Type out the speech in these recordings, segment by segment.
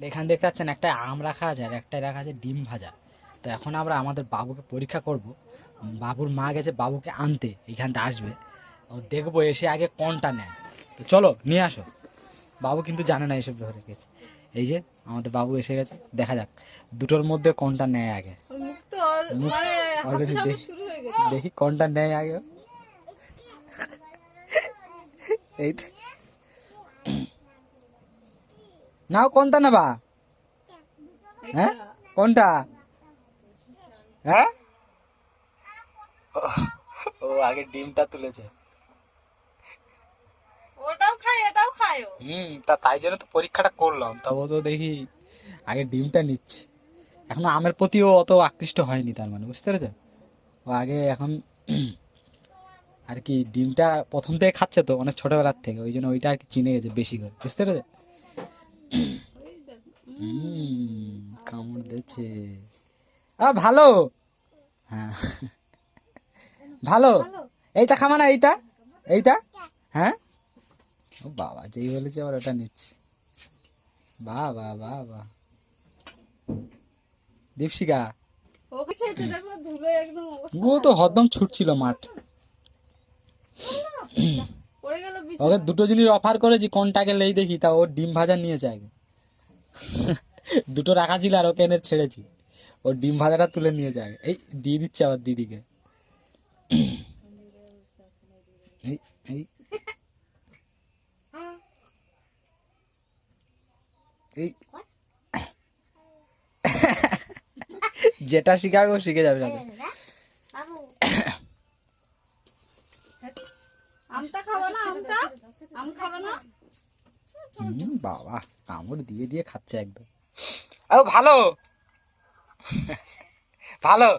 এখানে দেখতে পাচ্ছেন একটা আম রাখা আছে আর একটা রাখা আছে ডিম ভাজা। তো এখন আমরা আমাদের বাবুকে পরীক্ষা করব। বাবুর মা গেছে বাবুকে আনতে, এইখানটা আসবে, ও দেখবো এসে আগে কোনটা নেয়। তো চলো নিয়ে আসো। বাবু কিন্তু জানে না এসব ধরে গেছে। এই যে আমাদের বাবু এসে গেছে, দেখা যাক দুটোর মধ্যে কোনটা নেয় আগে। অলরেডি দেখি কোনটা নেয় আগে। এই তো। নাও কোনটা নেবা? হ্যাঁ কোনটা? হ্যাঁ ও আগে ডিমটা তুলেছে। ওটাও খায় এটাও খায় ও। তাই জন্য তো পরীক্ষাটা করলাম। তা ও তো দেখি আগে ডিমটা নিচ্ছে। এখনো আমের প্রতিও অত আকৃষ্ট হয়নি, তার মানে বুঝতে পেরেছো? ও আগে এখন আর কি ডিমটা প্রথম থেকে খাচ্ছে তো অনেক ছোটবেলার থেকে, ওই জন্য ওইটা আর কি চিনে গেছে বেশি করে, বুঝতে পেরেছো? কামড় দিচ্ছে। ভালো। হ্যাঁ ভালো। এইটা খামা না, এইটা এইটা। হ্যাঁ ও বাবা, যেই বলেছে আবার ওটা নিচ্ছে। বাহ বাহ বাহ বাহ। দীপশিকা ওকে খেতে দেখো ধুলো একদম অবস্থা ও তো হরদম ছুটছিল মাঠ। পড়ে গেল ওকে বিছানা। দুটো জিনিস অফার করেছি, কোনটাকে লেই দেখি, তা ও ডিম ভাজা নিয়েছে আগে। দুটো রাখা ছিল আর ওকে এনে ছেড়েছি, ও ডিম ভাজাটা তুলে নিয়েছে আগে। এই দিয়ে দিচ্ছে আবার দিদিকে। এই এই এই যেটা শিখাবে ও শিখে যাবে সাথে। আমটা খাবো না, আমটা আম খাবো না। বাবা কামড় দিয়ে দিয়ে খাচ্ছে একদম। ও ভালো ভালো।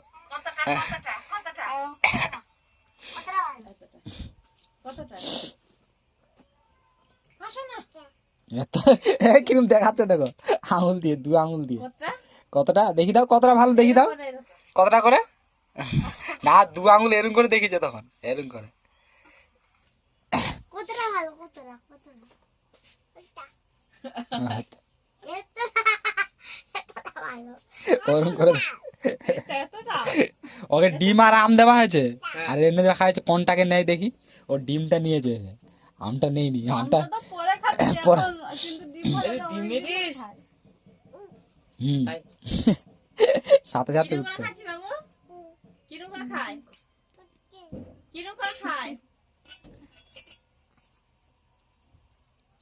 কিরম দেখাচ্ছে দেখো, আঙুল দিয়ে, দু আঙুল দিয়ে। কতটা দেখি দাও, কতটা ভালো দেখি দাও, কতটা করে। না দু আঙুল এরম করে দেখিছে তখন, এরম করে। ওরম করে। ওকে ডিম আর আম দেওয়া হয়েছে, আর এনে রাখা হয়েছে কোনটাকে নেয় দেখি। ও ডিমটা নিয়েছে, আমটা নেইনি। আমটা তো পরে খাচ্ছি পরে। এখন, কিন্তু ডিম ভাজা ডিম নিয়েছিস? হুম সাথে সাথে কিরম করে উঠতে। খাচ্ছি বাবু? কিরম করে খায়? কিরম করে খায়?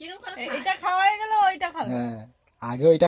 কিরম করে খায়? এটা খাওয়া হয়ে গেল, ওইটা খাবে। হ্যাঁ আগে ওইটা